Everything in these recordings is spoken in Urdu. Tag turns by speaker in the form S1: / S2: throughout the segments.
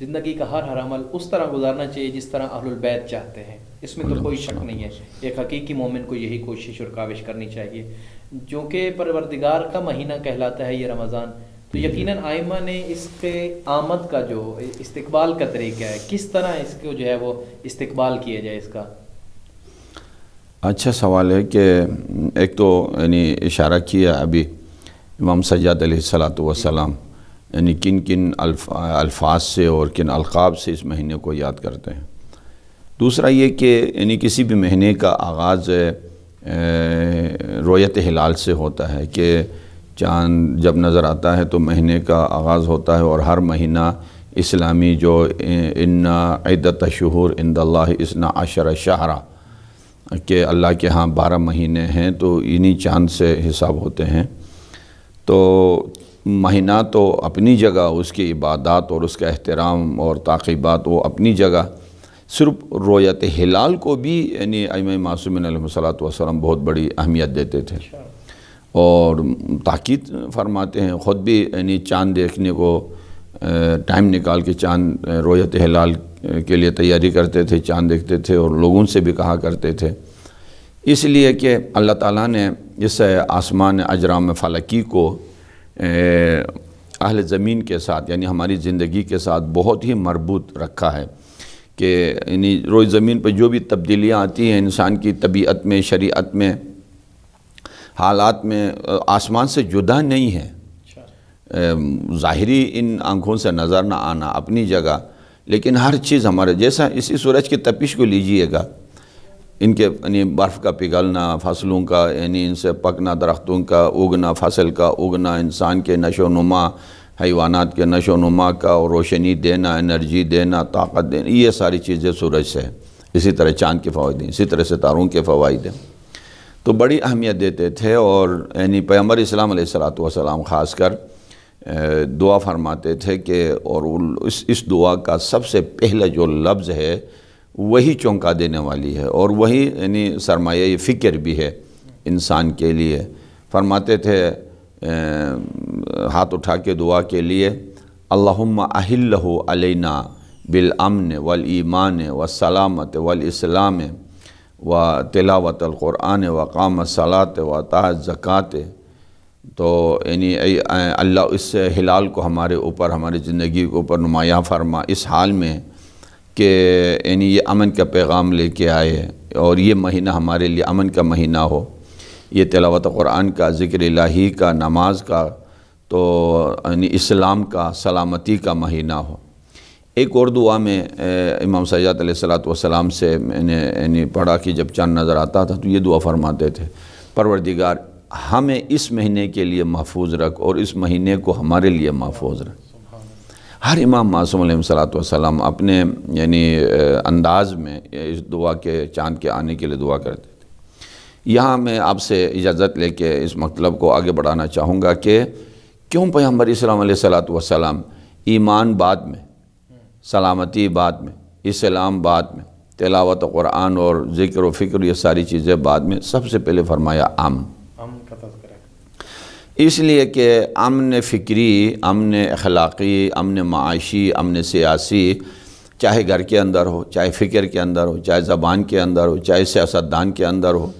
S1: زندگی کا ہر عمل اس طرح گزارنا چاہیے جس طرح اہل البیت چاہتے ہیں، اس میں تو کوئی شک نہیں ہے۔ ایک حقیقی مومن کو یہی کوشش اور کاوش کرنی چاہیے، جو کہ پروردگار کا مہینہ کہلاتا ہے یہ رمضان، تو یقیناً آئمہ نے اس کے آمد کا جو استقبال کا طریقہ ہے، کس طرح اس کو جو ہے وہ استقبال کیا جائے اس کا۔
S2: اچھا سوال ہے کہ ایک تو یعنی اشارہ کیا ابھی امام سجاد علیہ السلام یعنی کن کن الفاظ سے اور کن القاب سے اس مہینے کو یاد کرتے ہیں۔ دوسرا یہ کہ یعنی کسی بھی مہینے کا آغاز رویت ہلال سے ہوتا ہے کہ چاند جب نظر آتا ہے تو مہینے کا آغاز ہوتا ہے، اور ہر مہینہ اسلامی جو ان عدت شہور عند اللہ 12 شہرہ کہ اللہ کے ہاں 12 مہینے ہیں، تو انہی چاند سے حساب ہوتے ہیں۔ تو مہینہ تو اپنی جگہ اس کی عبادات اور اس کا احترام اور تعقیبات وہ اپنی جگہ، صرف رویت ہلال کو بھی یعنی ائمہ معصومین علیہ السلام بہت بڑی اہمیت دیتے تھے اور تاکید فرماتے ہیں، خود بھی یعنی چاند دیکھنے کو ٹائم نکال کے چاند رویت ہلال کے لیے تیاری کرتے تھے، چاند دیکھتے تھے اور لوگوں سے بھی کہا کرتے تھے، اس لیے کہ اللہ تعالیٰ نے اس آسمان اجرام فلکی کو اہل زمین کے ساتھ یعنی ہماری زندگی کے ساتھ بہت ہی مربوط رکھا ہے کہ یعنی روز زمین پر جو بھی تبدیلیاں آتی ہیں انسان کی طبیعت میں، شریعت میں، حالات میں، آسمان سے جدا نہیں ہے۔ ظاہری ان آنکھوں سے نظر نہ آنا اپنی جگہ، لیکن ہر چیز ہمارے جیسا اسی سورج کی تپش کو لیجئے گا، ان کے یعنی برف کا پگھلنا، فصلوں کا یعنی ان سے پکنا، درختوں کا اگنا، فصل کا اگنا، انسان کے نشو و نما، حیوانات کے نشو و نما کا، اور روشنی دینا، انرجی دینا، طاقت دینا، یہ ساری چیزیں سورج سے ہے۔ اسی طرح چاند کے فوائد ہیں، اسی طرح ستاروں کے فوائد ہیں، تو بڑی اہمیت دیتے تھے۔ اور یعنی پیغمبر اسلام علیہ السلام خاص کر دعا فرماتے تھے کہ اور اس دعا کا سب سے پہلا جو لفظ ہے وہی چونکا دینے والی ہے، اور وہی یعنی سرمایہ فکر بھی ہے انسان کے لیے۔ فرماتے تھے ہاتھ اٹھا کے دعا کے لیے، اللہم احلہ علینا بالامن والایمان والسلامت والاسلام وتلاوت القرآن وقام الصلاۃ واتاء الزکوٰۃ، تو یعنی اللہ اس ہلال کو ہمارے اوپر، ہماری زندگی کے اوپر نمایاں فرما اس حال میں کہ یعنی یہ امن کا پیغام لے کے آئے، اور یہ مہینہ ہمارے لیے امن کا مہینہ ہو، یہ تلاوت قرآن کا، ذکر الہی کا، نماز کا، تو یعنی اسلام کا، سلامتی کا مہینہ ہو۔ ایک اور دعا میں امام سجاد علیہ السلام سے میں نے یعنی پڑھا کہ جب چاند نظر آتا تھا تو یہ دعا فرماتے تھے، پروردگار ہمیں اس مہینے کے لیے محفوظ رکھ اور اس مہینے کو ہمارے لیے محفوظ رکھ۔ ہر امام معصوم علیہ السلام اپنے یعنی انداز میں اس دعا کے چاند کے آنے کے لیے دعا کرتے تھے۔ یہاں میں آپ سے اجازت لے کے اس مطلب کو آگے بڑھانا چاہوں گا کہ کیوں پیغمبر اسلام علیہ السلام ایمان بعد میں، سلامتی بعد میں، اسلام بعد میں، تلاوت قرآن اور ذکر و فکر یہ ساری چیزیں بعد میں، سب سے پہلے فرمایا امن
S1: کا تذکرہ،
S2: اس لیے کہ امن فکری، امن اخلاقی، امن معاشی، امن سیاسی، چاہے گھر کے اندر ہو، چاہے فکر کے اندر ہو، چاہے زبان کے اندر ہو، چاہے سیاستدان کے اندر ہو،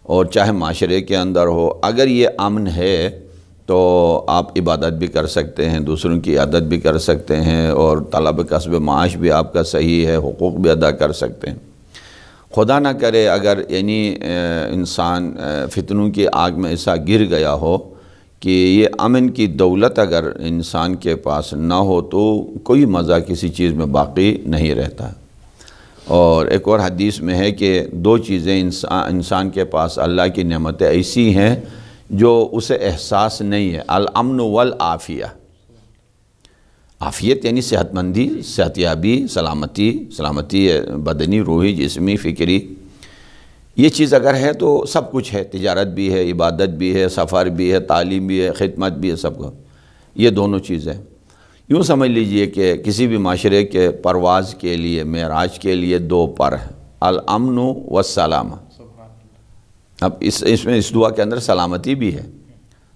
S2: اور چاہے معاشرے کے اندر ہو، اگر یہ امن ہے تو آپ عبادت بھی کر سکتے ہیں، دوسروں کی عادت بھی کر سکتے ہیں، اور طلب کسب معاش بھی آپ کا صحیح ہے، حقوق بھی ادا کر سکتے ہیں۔ خدا نہ کرے اگر یعنی انسان فتنوں کی آگ میں ایسا گر گیا ہو کہ یہ امن کی دولت اگر انسان کے پاس نہ ہو تو کوئی مزہ کسی چیز میں باقی نہیں رہتا۔ اور ایک اور حدیث میں ہے کہ دو چیزیں انسان کے پاس اللہ کی نعمتیں ایسی ہیں جو اسے احساس نہیں ہے، الامن والعافیہ، عافیت یعنی صحت مندی، صحتیابی، سلامتی بدنی، روحی، جسمی، فکری، یہ چیز اگر ہے تو سب کچھ ہے، تجارت بھی ہے، عبادت بھی ہے، سفر بھی ہے، تعلیم بھی ہے، خدمت بھی ہے، سب کو یہ دونوں چیزیں۔ یوں سمجھ لیجئے کہ کسی بھی معاشرے کے پرواز کے لیے، معراج کے لیے دو پر ہیں، الامن والسلامہ۔ اب اس میں اس دعا کے اندر سلامتی بھی ہے،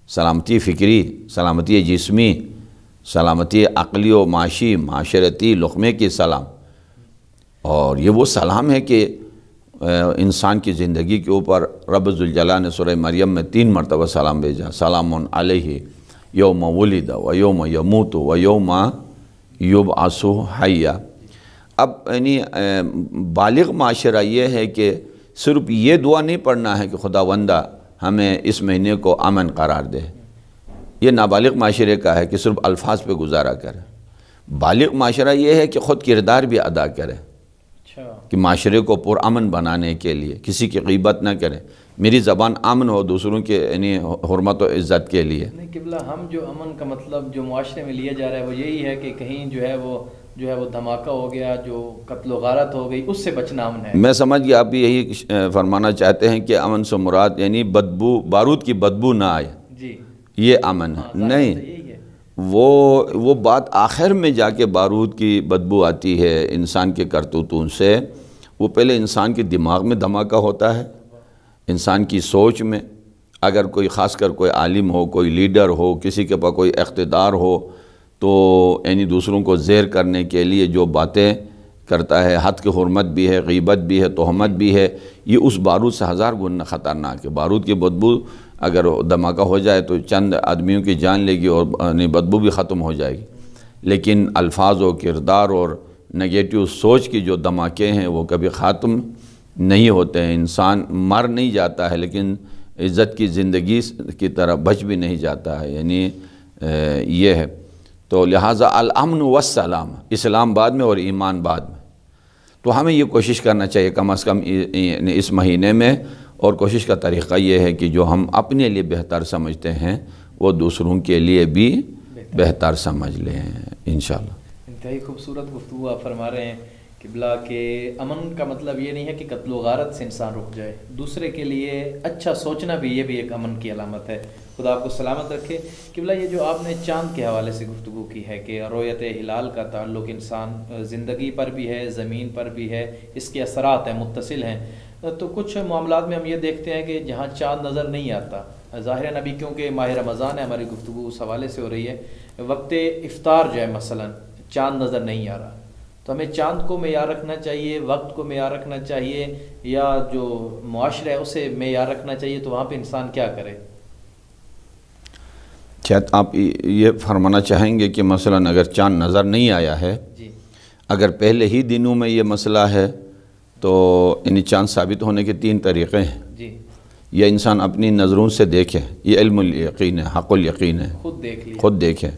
S2: سلامتی فکری، سلامتی جسمی، سلامتی عقلی و معاشی معاشرتی لقمے کی سلام، اور یہ وہ سلام ہے کہ انسان کی زندگی کے اوپر رب ذوالجلال نے سورہ مریم میں 3 مرتبہ سلام بھیجا، سلام علیہ یوم ولد و یوم یموت و یوم یبعث حیا۔ اب یعنی بالغ معاشرہ یہ ہے کہ صرف یہ دعا نہیں پڑھنا ہے کہ خداوندہ ہمیں اس مہینے کو امن قرار دے، یہ نابالغ معاشرے کا ہے کہ صرف الفاظ پہ گزارا کرے۔ بالغ معاشرہ یہ ہے کہ خود کردار بھی ادا کرے، کہ معاشرے کو پرامن بنانے کے لیے کسی کی غیبت نہ کرے، میری زبان امن ہو دوسروں کے یعنی حرمت و عزت کے لیے۔
S1: نہیں قبلہ، ہم جو امن کا مطلب جو معاشرے میں لیا جا رہا ہے وہ یہی ہے کہ کہیں جو ہے وہ دھماکہ ہو گیا، جو قتل و غارت ہو گئی، اس سے بچنا امن ہے۔
S2: میں سمجھ گیا آپ بھی یہی فرمانا چاہتے ہیں کہ امن سے مراد یعنی بدبو، بارود کی بدبو نہ آئے،
S1: جی
S2: یہ امن ہے۔ نہیں، وہ بات آخر میں جا کے بارود کی بدبو آتی ہے انسان کے کرتوتوں سے، وہ پہلے انسان کے دماغ میں دھماکہ ہوتا ہے، انسان کی سوچ میں۔ اگر کوئی خاص کر کوئی عالم ہو، کوئی لیڈر ہو، کسی کے پاس کوئی اقتدار ہو، تو یعنی دوسروں کو زیر کرنے کے لیے جو باتیں کرتا ہے، حد کی حرمت بھی ہے، غیبت بھی ہے، تہمت بھی ہے، یہ اس بارود سے 1000 گنا خطرناک ہے۔ بارود کی بدبو اگر دھماکہ ہو جائے تو چند آدمیوں کی جان لے گی اور بدبو بھی ختم ہو جائے گی، لیکن الفاظ و کردار اور نگیٹیو سوچ کی جو دھماکے ہیں وہ کبھی ختم نہیں ہوتے ہیں۔ انسان مر نہیں جاتا ہے لیکن عزت کی زندگی کی طرح بچ بھی نہیں جاتا ہے، یعنی یہ ہے۔ تو لہٰذا الامن والسلام، اسلام بعد میں اور ایمان بعد میں، تو ہمیں یہ کوشش کرنا چاہیے کم از کم اس مہینے میں، اور کوشش کا طریقہ یہ ہے کہ جو ہم اپنے لیے بہتر سمجھتے ہیں وہ دوسروں کے لیے بھی بہتر سمجھ لیں انشاءاللہ۔
S1: انتہائی خوبصورت گفتگو آپ فرما رہے ہیں قبلہ کہ امن کا مطلب یہ نہیں ہے کہ قتل و غارت سے انسان رک جائے، دوسرے کے لیے اچھا سوچنا بھی یہ بھی ایک امن کی علامت ہے۔ خدا آپ کو سلامت رکھے۔ قبلہ یہ جو آپ نے چاند کے حوالے سے گفتگو کی ہے کہ رؤیت ہلال کا تعلق انسان زندگی پر بھی ہے، زمین پر بھی ہے، اس کے اثرات ہیں، متصل ہیں، تو کچھ معاملات میں ہم یہ دیکھتے ہیں کہ جہاں چاند نظر نہیں آتا، ظاہر نبی کیونکہ ماہ رمضان ہے، ہماری گفتگو اس حوالے سے ہو رہی ہے، وقت افطار جو ہے مثلا چاند نظر نہیں آ رہا، تو ہمیں چاند کو معیار رکھنا چاہیے، وقت کو معیار رکھنا چاہیے، یا جو معاشرہ ہے اسے معیار رکھنا چاہیے، تو وہاں پہ انسان کیا کرے؟
S2: شاید آپ یہ فرمانا چاہیں گے کہ مثلا اگر چاند نظر نہیں آیا ہے، اگر پہلے ہی دنوں میں یہ مسئلہ ہے تو انہیں چاند ثابت ہونے کے 3 طریقے ہیں۔ یا انسان اپنی نظروں سے دیکھے، یہ علم الیقین ہے، حق الیقین ہے، خود دیکھے۔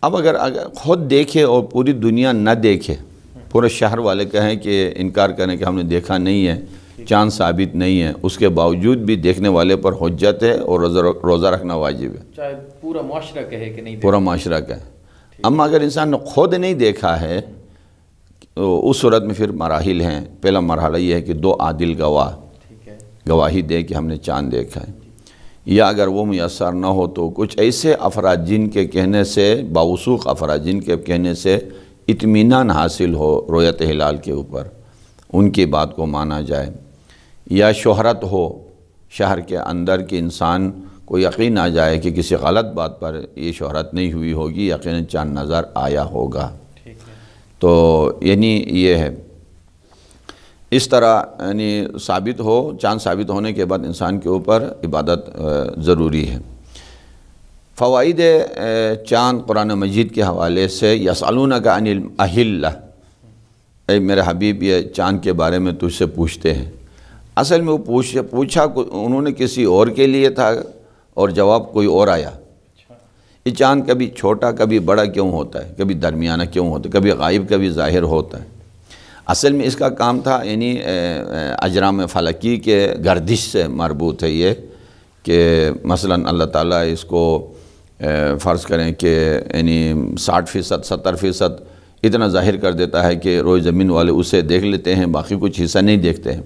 S2: اب اگر خود دیکھے اور پوری دنیا نہ دیکھے، پورے شہر والے کہیں کہ انکار کریں کہ ہم نے دیکھا نہیں ہے، چاند ثابت نہیں ہے، اس کے باوجود بھی دیکھنے والے پر حجت ہے اور روزہ رکھنا واجب ہے،
S1: چاہے پورا معاشرہ کہے کہ نہیں،
S2: پورا معاشرہ کہے۔ اما اگر انسان نے خود نہیں دیکھا ہے تو اس صورت میں پھر مراحل ہیں۔ پہلا مرحلہ یہ ہے کہ 2 عادل گواہ گواہی دے کہ ہم نے چاند دیکھا ہے، یا اگر وہ میسر نہ ہو تو کچھ ایسے افراد جن کے کہنے سے، باوثوق افراد جن کے کہنے سے اطمینان حاصل ہو رؤیت ہلال کے اوپر، ان کی بات کو مانا جائے، یا شہرت ہو شہر کے اندر کہ انسان کو یقین آ جائے کہ کسی غلط بات پر یہ شہرت نہیں ہوئی ہوگی، یقیناً چاند نظر آیا ہوگا۔ تو یعنی یہ ہے، اس طرح یعنی ثابت ہو، چاند ثابت ہونے کے بعد انسان کے اوپر عبادت ضروری ہے۔ فوائد چاند قرآن مجید کے حوالے سے، یسألونک عن الأہلہ، اے میرے حبیب یہ چاند کے بارے میں تجھ سے پوچھتے ہیں۔ اصل میں وہ پوچھا انہوں نے کسی اور کے لیے تھا اور جواب کوئی اور آیا۔ یہ چاند کبھی چھوٹا کبھی بڑا کیوں ہوتا ہے، کبھی درمیانہ کیوں ہوتا ہے، کبھی غائب کبھی ظاہر ہوتا ہے؟ اصل میں اس کا کام تھا یعنی اجرام فلکی کے گردش سے مربوط ہے یہ، کہ مثلا اللہ تعالیٰ اس کو فرض کریں کہ یعنی 60% 70% اتنا ظاہر کر دیتا ہے کہ روئے زمین والے اسے دیکھ لیتے ہیں، باقی کچھ حصہ نہیں دیکھتے ہیں۔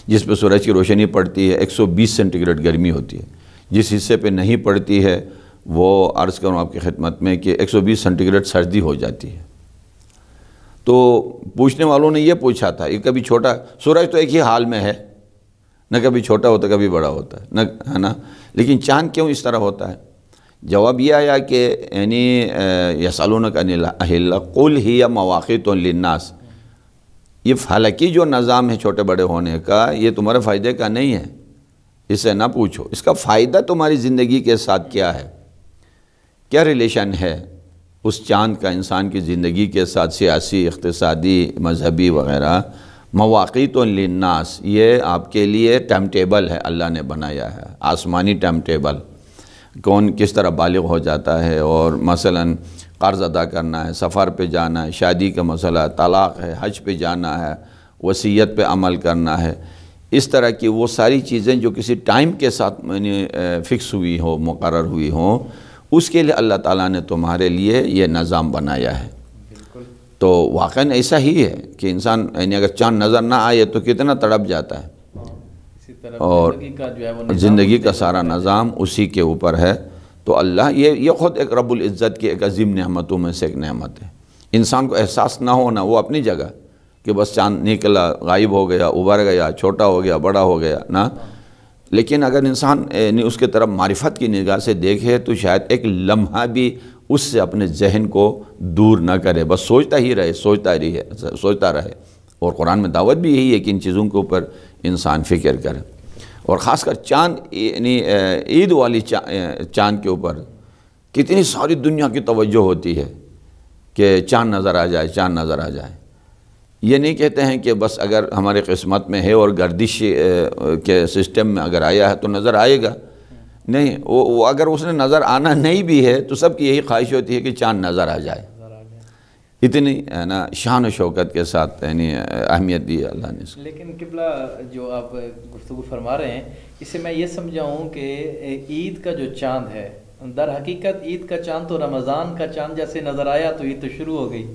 S2: جس پہ سورج کی روشنی پڑتی ہے 120 سینٹی گریڈ گرمی ہوتی ہے، جس حصے پہ نہیں پڑتی ہے وہ عرض کروں آپ کی خدمت میں کہ 120 سینٹی گریڈ سردی ہو جاتی ہے۔ تو پوچھنے والوں نے یہ پوچھا تھا، یہ کبھی چھوٹا، سورج تو ایک ہی حال میں ہے، نہ کبھی چھوٹا ہوتا کبھی بڑا ہوتا ہے، نہ ہے نا، لیکن چاند کیوں اس طرح ہوتا ہے؟ جواب یہ آیا کہ یعنی یسألونک عن الأہلہ قل ہی مواقیت للناس، یہ فلکی جو نظام ہے چھوٹے بڑے ہونے کا، یہ تمہارے فائدے کا نہیں ہے، اسے نہ پوچھو، اس کا فائدہ تمہاری زندگی کے ساتھ کیا ہے، کیا ریلیشن ہے اس چاند کا انسان کی زندگی کے ساتھ، سیاسی، اقتصادی، مذہبی وغیرہ۔ مواقیت للناس، یہ آپ کے لیے ٹائم ٹیبل ہے، اللہ نے بنایا ہے، آسمانی ٹائم ٹیبل، کون کس طرح بالغ ہو جاتا ہے، اور مثلاً قرض ادا کرنا ہے، سفر پہ جانا ہے، شادی کا مسئلہ، طلاق ہے، حج پہ جانا ہے، وصیت پہ عمل کرنا ہے، اس طرح کی وہ ساری چیزیں جو کسی ٹائم کے ساتھ فکس ہوئی ہو، مقرر ہوئی ہوں، اس کے لیے اللہ تعالیٰ نے تمہارے لیے یہ نظام بنایا ہے۔ تو واقعاً ایسا ہی ہے کہ انسان یعنی اگر چاند نظر نہ آئے تو کتنا تڑپ جاتا ہے، اور زندگی کا سارا نظام اسی کے اوپر ہے۔ تو اللہ یہ خود ایک رب العزت کی ایک عظیم نعمتوں میں سے ایک نعمت ہے۔ انسان کو احساس نہ ہونا، وہ اپنی جگہ کہ بس چاند نکلا، غائب ہو گیا، ابھر گیا، چھوٹا ہو گیا، بڑا ہو گیا نا، لیکن اگر انسان اس کے طرف معرفت کی نگاہ سے دیکھے تو شاید ایک لمحہ بھی اس سے اپنے ذہن کو دور نہ کرے، بس سوچتا ہی رہے، سوچتا رہے۔ اور قرآن میں دعوت بھی یہی ہے کہ ان چیزوں کے اوپر انسان فکر کرے، اور خاص کر چاند یعنی عید والی چاند کے اوپر کتنی ساری دنیا کی توجہ ہوتی ہے کہ چاند نظر آ جائے، چاند نظر آ جائے۔ یہ نہیں کہتے ہیں کہ بس اگر ہمارے قسمت میں ہے اور گردش کے سسٹم میں اگر آیا ہے تو نظر آئے گا، نہیں، وہ اگر اس نے نظر آنا نہیں بھی ہے تو سب کی یہی خواہش ہوتی ہے کہ چاند نظر آ جائے۔ اتنی نا شان و شوکت کے ساتھ یعنی اہمیت دی ہے اللہ نے۔
S1: لیکن قبلہ جو آپ گفتگو فرما رہے ہیں، اس سے میں یہ سمجھاؤں کہ عید کا جو چاند ہے، در حقیقت عید کا چاند تو رمضان کا چاند جیسے نظر آیا تو عید تو شروع ہو گئی،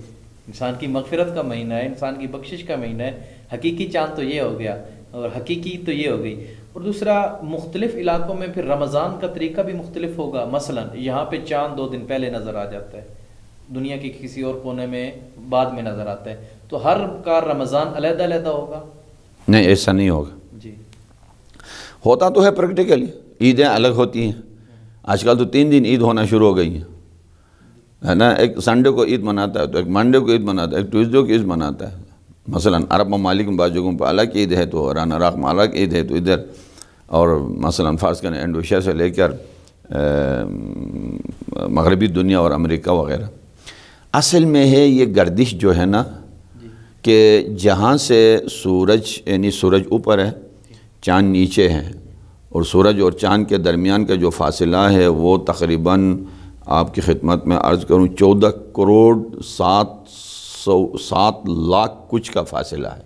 S1: انسان کی مغفرت کا مہینہ ہے، انسان کی بخشش کا مہینہ ہے، حقیقی چاند تو یہ ہو گیا اور حقیقی تو یہ ہو گئی۔ اور دوسرا، مختلف علاقوں میں پھر رمضان کا طریقہ بھی مختلف ہوگا، مثلا یہاں پہ چاند 2 دن پہلے نظر آ جاتا ہے، دنیا کی کسی اور کونے میں بعد میں نظر آتا ہے، تو ہر کا رمضان علیحدہ علیحدہ ہوگا؟
S2: نہیں، ایسا نہیں ہوگا۔
S1: جی،
S2: ہوتا تو ہے پریکٹیکلی، عیدیں الگ ہوتی ہیں، آج کل تو 3 دن عید ہونا شروع ہو گئی ہیں، ہے نا، ایک سنڈے کو عید مناتا ہے، تو ایک منڈے کو عید مناتا ہے، ایک ٹیوزڈے کو عید مناتا ہے۔ مثلا عرب ممالک میں بعض جگہوں پہ الگ عید ہے، تو ایران عراق میں الگ عید ہے، تو ادھر، اور مثلا فرض کریں انڈونیشیا سے لے کر مغربی دنیا اور امریکہ وغیرہ، اصل میں ہے یہ گردش جو ہے نا، کہ جہاں سے سورج یعنی سورج اوپر ہے، چاند نیچے ہے، اور سورج اور چاند کے درمیان کا جو فاصلہ ہے وہ تقریباً آپ کی خدمت میں عرض کروں 14 کروڑ 7 لاکھ کچھ کا فاصلہ ہے،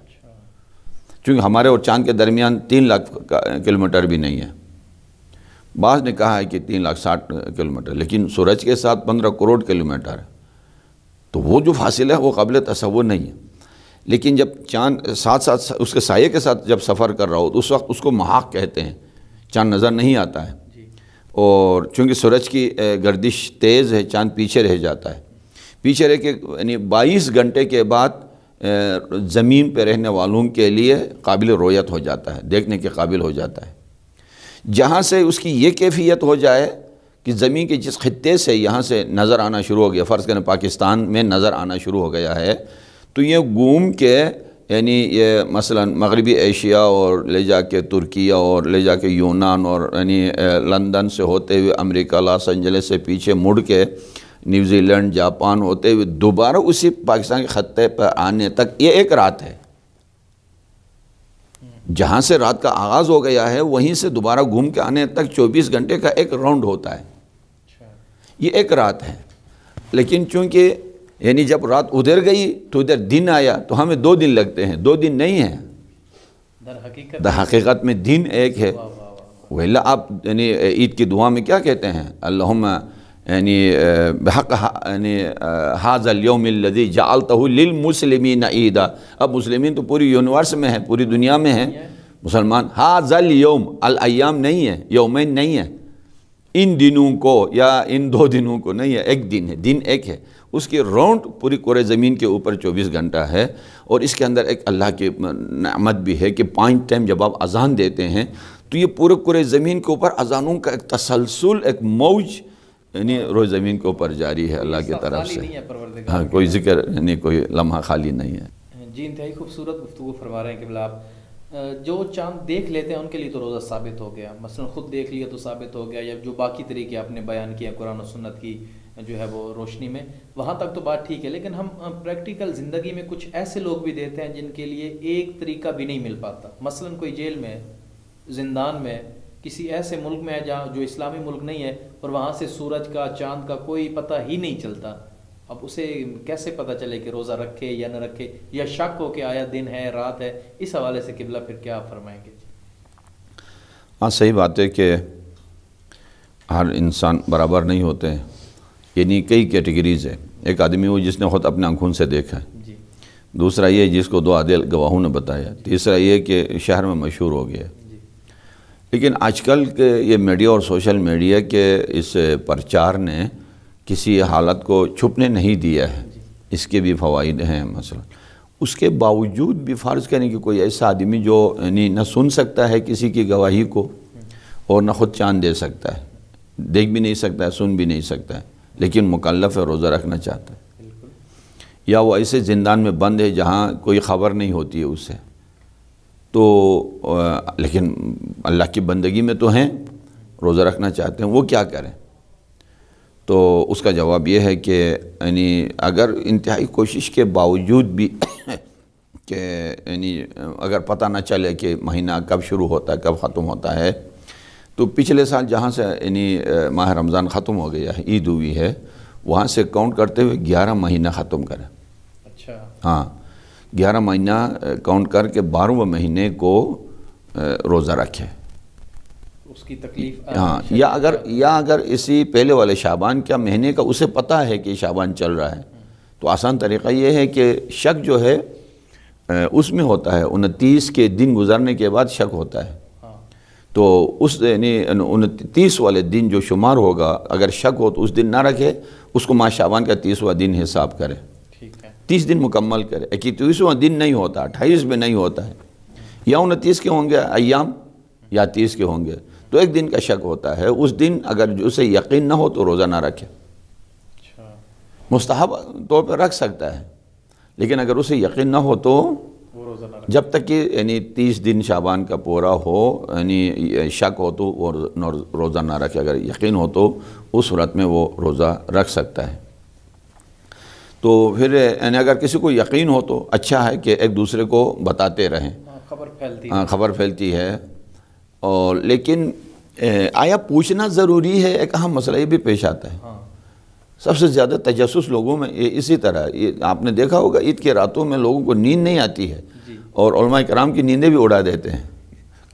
S2: چونکہ ہمارے اور چاند کے درمیان 3 لاکھ کلومیٹر بھی نہیں ہے، بعض نے کہا ہے کہ 360 کلومیٹر، لیکن سورج کے ساتھ 15 کروڑ کلومیٹر ہے، تو وہ جو فاصلہ ہے وہ قابل تصور نہیں ہے۔ لیکن جب چاند ساتھ اس کے سائے کے ساتھ جب سفر کر رہا ہو تو اس وقت اس کو محاق کہتے ہیں، چاند نظر نہیں آتا ہے، اور چونکہ سورج کی گردش تیز ہے، چاند پیچھے رہ جاتا ہے، پیچھے رہ کے یعنی 22 گھنٹے کے بعد زمین پہ رہنے والوں کے لیے قابل رویت ہو جاتا ہے، دیکھنے کے قابل ہو جاتا ہے۔ جہاں سے اس کی یہ کیفیت ہو جائے کہ زمین کے جس خطے سے یہاں سے نظر آنا شروع ہو گیا، فرض کریں پاکستان میں نظر آنا شروع ہو گیا ہے، تو یہ گھوم کے یعنی یہ مثلا مغربی ایشیا اور لے جا کے ترکیہ اور لے جا کے یونان اور یعنی لندن سے ہوتے ہوئے امریکہ لاس اینجلس سے پیچھے مڑ کے نیوزی لینڈ جاپان ہوتے ہوئے دوبارہ اسی پاکستان کے خطے پر آنے تک یہ ایک رات ہے۔ جہاں سے رات کا آغاز ہو گیا ہے وہیں سے دوبارہ گھوم کے آنے تک 24 گھنٹے کا ایک راؤنڈ ہوتا ہے، یہ ایک رات ہے۔ لیکن چونکہ یعنی جب رات ادھر گئی تو ادھر دن آیا تو ہمیں 2 دن لگتے ہیں، 2 دن نہیں ہیں، در حقیقت میں دن ایک ہے۔ وَإِلَّا آپ یعنی عید کی دعا میں کیا کہتے ہیں؟ اللہم یعنی بحق یعنی هذا اليوم الذي جعلته للمسلمین عیدا، اب مسلمین تو پوری یونیورس میں ہیں، پوری دنیا میں ہیں مسلمان، هذا اليوم، الایام نہیں ہے، یومین نہیں ہے، ان دنوں کو یا ان 2 دنوں کو نہیں ہے، ایک دن ہے، دن ایک ہے، اس کی راؤنڈ پوری کورے زمین کے اوپر 24 گھنٹہ ہے۔ اور اس کے اندر ایک اللہ کی نعمت بھی ہے کہ 5 ٹائم جب آپ اذان دیتے ہیں تو یہ پورے کورے زمین کے اوپر اذانوں کا ایک تسلسل، ایک موج یعنی روز زمین کے اوپر جاری ہے اللہ کی طرف سے. ہاں کوئی ذکر یعنی کوئی لمحہ خالی نہیں ہے.
S1: جی انتہائی خوبصورت گفتگو فرما رہے ہیں قبلہ آپ. جو چاند دیکھ لیتے ہیں ان کے لیے تو روزہ ثابت ہو گیا، مثلا خود دیکھ لیا تو ثابت ہو گیا، یا جو باقی طریقے آپ نے بیان کیا قرآن و سنت کی جو ہے وہ روشنی میں، وہاں تک تو بات ٹھیک ہے. لیکن ہم پریکٹیکل زندگی میں کچھ ایسے لوگ بھی دیتے ہیں جن کے لیے ایک طریقہ بھی نہیں مل پاتا. مثلا کوئی جیل میں، زندان میں، کسی ایسے ملک میں ہے جہاں جو اسلامی ملک نہیں ہے، اور وہاں سے سورج کا چاند کا کوئی پتہ ہی نہیں چلتا. اب اسے کیسے پتہ چلے کہ روزہ رکھے یا نہ رکھے، یا شک ہو کہ آیا دن ہے رات ہے؟ اس حوالے سے قبلہ پھر کیا فرمائیں گے؟
S2: ہاں صحیح بات ہے کہ ہر انسان برابر نہیں ہوتے ہیں، یعنی کئی کیٹیگریز ہے. ایک آدمی وہ جس نے خود اپنے آنکھوں سے دیکھا ہے، دوسرا یہ جس کو 2 عادل گواہوں نے بتایا، تیسرا یہ کہ شہر میں مشہور ہو گیا. لیکن آج کل کے یہ میڈیا اور سوشل میڈیا کے اس پرچار نے کسی حالت کو چھپنے نہیں دیا ہے. اس کے بھی فوائد ہیں. مثلا اس کے باوجود بھی فرض کریں کہ کوئی ایسا آدمی جو یعنی نہ سن سکتا ہے کسی کی گواہی کو اور نہ خود چاند دے سکتا ہے، دیکھ بھی نہیں سکتا ہے، سن بھی نہیں سکتا ہے، لیکن مکلف ہے، روزہ رکھنا چاہتا ہے. یا وہ ایسے زندان میں بند ہے جہاں کوئی خبر نہیں ہوتی ہے اسے، تو لیکن اللہ کی بندگی میں تو ہیں، روزہ رکھنا چاہتے ہیں، وہ کیا کریں؟ تو اس کا جواب یہ ہے کہ یعنی اگر انتہائی کوشش کے باوجود بھی کہ یعنی اگر پتہ نہ چلے کہ مہینہ کب شروع ہوتا ہے کب ختم ہوتا ہے، تو پچھلے سال جہاں سے یعنی ماہ رمضان ختم ہو گیا ہے، عید ہوئی ہے، وہاں سے کاؤنٹ کرتے ہوئے 11 مہینہ ختم کریں.
S1: اچھا.
S2: ہاں 11 مہینہ کاؤنٹ کر کے 12ویں مہینے کو روزہ رکھے.
S1: اس کی تکلیف
S2: ہاں یا اگر اسی پہلے والے شعبان کیا مہینے کا اسے پتہ ہے کہ شعبان چل رہا ہے، تو آسان طریقہ یہ ہے کہ شک جو ہے اس میں ہوتا ہے 29 کے دن گزرنے کے بعد شک ہوتا ہے. تو اس یعنی 29 والے دن جو شمار ہوگا، اگر شک ہو تو اس دن نہ رکھے، اس کو ماہ شعبان کا 30واں دن حساب کرے. 30 دن مکمل کرے. 31واں دن نہیں ہوتا، 28 میں نہیں ہوتا ہے، یا 29 کے ہوں گے ایام یا 30 کے ہوں گے، تو ایک دن کا شک ہوتا ہے. اس دن اگر اسے یقین نہ ہو تو روزہ نہ رکھے. مستحب طور پہ رکھ سکتا ہے، لیکن اگر اسے یقین نہ ہو تو جب تک کہ یعنی 30 دن شعبان کا پورا ہو، یعنی شک ہو تو وہ روزہ نہ رکھے. اگر یقین ہو تو اس صورت میں وہ روزہ رکھ سکتا ہے. تو پھر یعنی اگر کسی کو یقین ہو تو اچھا ہے کہ ایک دوسرے کو بتاتے رہیں. خبر پھیلتی ہے. اور لیکن آیا پوچھنا ضروری ہے؟ ایک اہم مسئلہ یہ بھی پیش آتا ہے. سب سے زیادہ تجسس لوگوں میں اسی طرح، آپ نے دیکھا ہوگا عید کے راتوں میں لوگوں کو نیند نہیں آتی ہے، اور علماء کرام کی نیندیں بھی اڑا دیتے ہیں.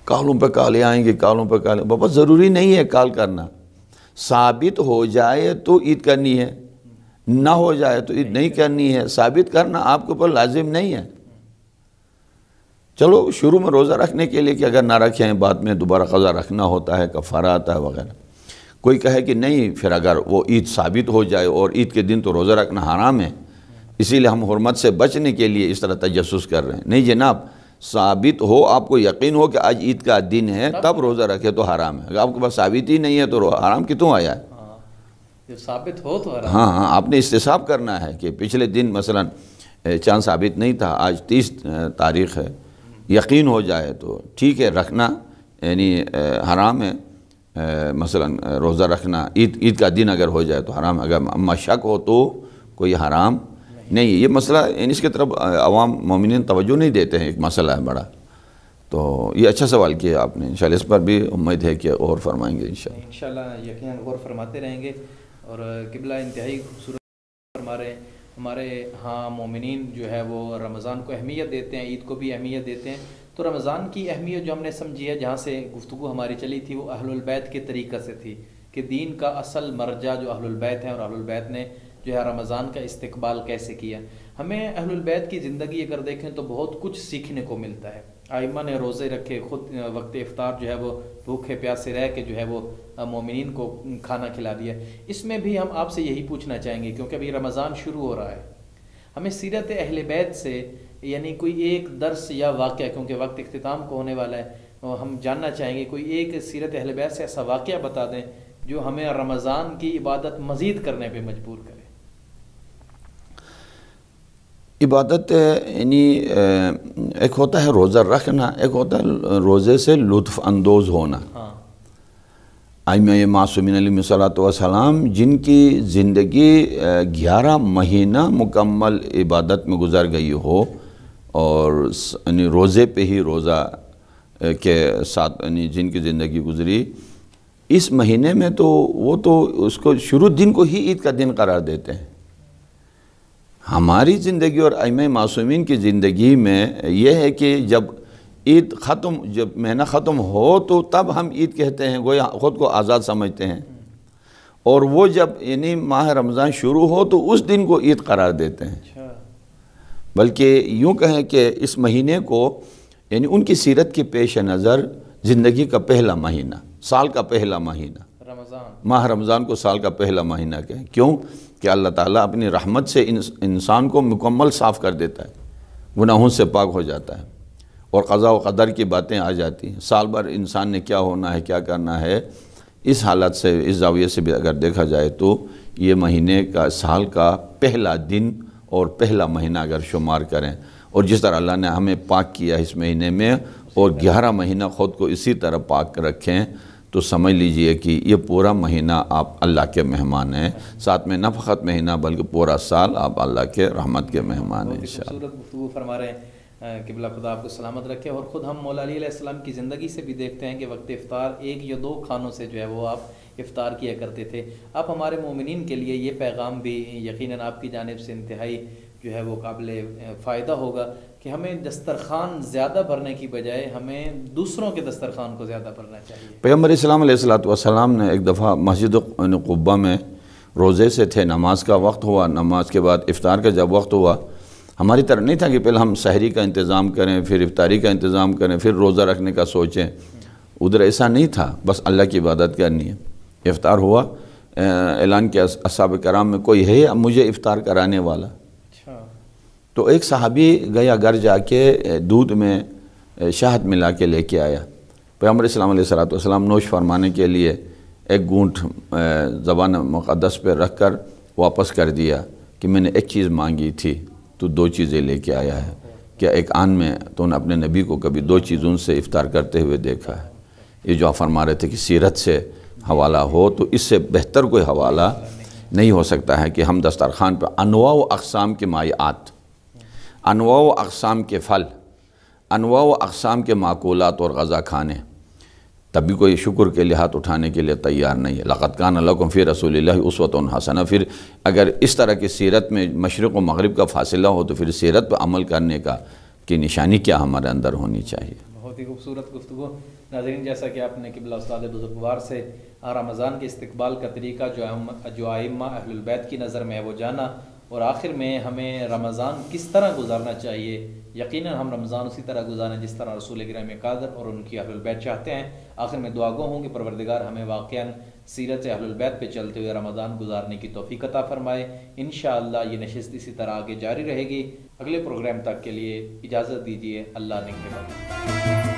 S2: کالوں پہ کالے آئیں گے، کالوں پہ کالے. بابا ضروری نہیں ہے کال کرنا. ثابت ہو جائے تو عید کرنی ہے، نہ ہو جائے تو عید نہیں کرنی ہے. ثابت کرنا آپ کے اوپر لازم نہیں ہے. چلو شروع میں روزہ رکھنے کے لیے کہ اگر نہ رکھیں بعد میں دوبارہ قضا رکھنا ہوتا ہے، کفارہ آتا ہے وغیرہ. کوئی کہے کہ نہیں، پھر اگر وہ عید ثابت ہو جائے اور عید کے دن تو روزہ رکھنا حرام ہے، اسی لیے ہم حرمت سے بچنے کے لیے اس طرح تجسس کر رہے ہیں. نہیں جناب، ثابت ہو، آپ کو یقین ہو کہ آج عید کا دن ہے، تب روزہ رکھے تو حرام ہے. اگر آپ کے پاس ثابت ہی نہیں ہے تو حرام کتوں آیا ہے؟
S1: ثابت ہو تو حرام.
S2: ہاں آپ نے استصحاب کرنا ہے کہ پچھلے دن مثلا چاند ثابت نہیں تھا، آج 30 تاریخ ہے، یقین ہو جائے تو ٹھیک ہے رکھنا، یعنی حرام ہے مثلا روزہ رکھنا. عید کا دن اگر ہو جائے تو حرام. اگر اما شک ہو تو کوئی حرام نہیں. یہ مسئلہ اس کی طرف عوام مومنین توجہ نہیں دیتے ہیں، ایک مسئلہ ہے بڑا. تو یہ اچھا سوال کیا آپ نے. انشاءاللہ اس پر بھی امید ہے کہ اور فرمائیں گے
S1: انشاءاللہ یقیناً غور فرماتے رہیں گے. اور قبلہ انتہائی خوبصورت فرما رہے ہیں. ہمارے ہاں مومنین جو ہے وہ رمضان کو اہمیت دیتے ہیں، عید کو بھی اہمیت دیتے ہیں. تو رمضان کی اہمیت جو ہم نے سمجھی ہے، جہاں سے گفتگو ہماری چلی تھی، وہ اہل البیت کے طریقہ سے تھی کہ دین کا اصل مرجع جو اہل البیت ہیں، اور اہل البیت نے جو ہے رمضان کا استقبال کیسے کیا. ہمیں اہل البیت کی زندگی اگر دیکھیں تو بہت کچھ سیکھنے کو ملتا ہے. ائمہ نے روزے رکھے، خود وقت افطار جو ہے وہ بھوکے پیاسے رہ کے جو ہے وہ مومنین کو کھانا کھلا دیا. اس میں بھی ہم آپ سے یہی پوچھنا چاہیں گے، کیونکہ ابھی رمضان شروع ہو رہا ہے، ہمیں سیرت اہل بیت سے یعنی کوئی ایک درس یا واقعہ، کیونکہ وقت اختتام کو ہونے والا ہے، ہم جاننا چاہیں گے کوئی ایک سیرت اہل بیت سے ایسا واقعہ بتا دیں جو ہمیں رمضان کی عبادت مزید کرنے پہ مجبور کرے؟
S2: عبادت یعنی ایک ہوتا ہے روزہ رکھنا، ایک ہوتا ہے روزے سے لطف اندوز ہونا۔ ائمہ معصومین علیہ الصلوۃ والسلام جن کی زندگی 11 مہینہ مکمل عبادت میں گزر گئی ہو، اور یعنی روزے پہ ہی روزہ کے ساتھ یعنی جن کی زندگی گزری، اس مہینے میں تو وہ تو اس کو شروع دن کو ہی عید کا دن قرار دیتے ہیں۔ ہماری زندگی اور ائمہ معصومین کی زندگی میں یہ ہے کہ جب عید ختم، جب مہینہ ختم ہو تو تب ہم عید کہتے ہیں، گویا خود کو آزاد سمجھتے ہیں، اور وہ جب یعنی ماہ رمضان شروع ہو تو اس دن کو عید قرار دیتے ہیں۔ بلکہ یوں کہیں کہ اس مہینے کو یعنی ان کی سیرت کے پیش نظر زندگی کا پہلا مہینہ، سال کا پہلا مہینہ، ماہ رمضان کو سال کا پہلا مہینہ کہیں۔ کیوں کہ اللہ تعالیٰ اپنی رحمت سے انسان کو مکمل صاف کر دیتا ہے، گناہوں سے پاک ہو جاتا ہے، اور قضاء و قدر کی باتیں آ جاتی ہیں۔ سال بھر انسان نے کیا ہونا ہے، کیا کرنا ہے، اس حالت سے، اس زاویے سے بھی اگر دیکھا جائے تو یہ مہینے کا، سال کا پہلا دن اور پہلا مہینہ اگر شمار کریں، اور جس طرح اللہ نے ہمیں پاک کیا اس مہینے میں، اور 11 مہینہ خود کو اسی طرح پاک رکھیں، تو سمجھ لیجئے کہ یہ پورا مہینہ آپ اللہ کے مہمان ہیں۔ ساتھ میں نہ فقط مہینہ بلکہ پورا سال آپ اللہ کے رحمت کے مہمان ہیں انشاءاللہ۔
S1: خوبصورت گفتگو فرما رہے ہیں، قبلہ خدا آپ کو سلامت رکھے۔ اور خود ہم مولا علی علیہ السلام کی زندگی سے بھی دیکھتے ہیں کہ وقت افطار 1 یا 2 کھانوں سے جو ہے وہ آپ افطار کیا کرتے تھے۔ آپ ہمارے مومنین کے لیے یہ پیغام بھی یقیناً آپ کی جانب سے انتہائی جو ہے وہ قابل فائدہ ہوگا کہ ہمیں دسترخوان زیادہ بھرنے کی بجائے ہمیں دوسروں کے دسترخوان کو زیادہ بھرنا چاہیے۔
S2: پیغمبر اسلام علیہ السلام نے ایک دفعہ مسجد قباء میں روزے سے تھے، نماز کا وقت ہوا، نماز کے بعد افطار کا جب وقت ہوا، ہماری طرح نہیں تھا کہ پہلے ہم سحری کا انتظام کریں، پھر افطاری کا انتظام کریں، پھر روزہ رکھنے کا سوچیں۔ ادھر ایسا نہیں تھا، بس اللہ کی عبادت کرنی ہے۔ افطار ہوا، اعلان کیا اصحاب کرام میں، کوئی ہے مجھے افطار کرانے والا؟ تو ایک صحابی گیا گھر جا کے دودھ میں شہد ملا کے لے کے آیا۔ پیغمبر اسلام علیہ السلام نوش فرمانے کے لیے ایک گھونٹ زبان مقدس پہ رکھ کر واپس کر دیا کہ میں نے ایک چیز مانگی تھی، تو 2 چیزیں لے کے آیا ہے۔ کیا ایک آن میں تو نے اپنے نبی کو کبھی 2 چیزوں سے افطار کرتے ہوئے دیکھا ہے؟ یہ جو آپ فرما رہے تھے کہ سیرت سے حوالہ ہو، تو اس سے بہتر کوئی حوالہ نہیں ہو سکتا ہے کہ ہم دسترخوان پہ انواع و اقسام کے مائعات، انواع و اقسام کے پھل، انواع و اقسام کے معقولات اور غذا کھانے، تب بھی کوئی شکر کے لیے ہاتھ اٹھانے کے لیے تیار نہیں ہے۔ لَقَدْ كَانَ لَكُمْ فِي رَسُولِ اللَّهِ أُسْوَةٌ حَسَنَةٌ۔ پھر اگر اس طرح کی سیرت میں مشرق و مغرب کا فاصلہ ہو تو پھر سیرت پہ عمل کرنے کی نشانی کیا ہمارے اندر ہونی چاہیے۔
S1: بہت ہی خوبصورت گفتگو۔ ناظرین، جیسا کہ آپ نے قبلہ استاد بزرگوار سے رمضان کے استقبال کا طریقہ جو ائمہ اہل البیت کی نظر میں ہے وہ جانا، اور آخر میں ہمیں رمضان کس طرح گزارنا چاہیے۔ یقیناً ہم رمضان اسی طرح گزاریں جس طرح رسول اکرم قادر اور ان کی اہل البیت چاہتے ہیں۔ آخر میں دعا گو ہوں کہ پروردگار ہمیں واقعاً سیرت اہل البیت پہ چلتے ہوئے رمضان گزارنے کی توفیق عطا فرمائے۔ انشاءاللہ یہ نشست اسی طرح آگے جاری رہے گی۔ اگلے پروگرام تک کے لیے اجازت دیجیے، اللہ نگہبان۔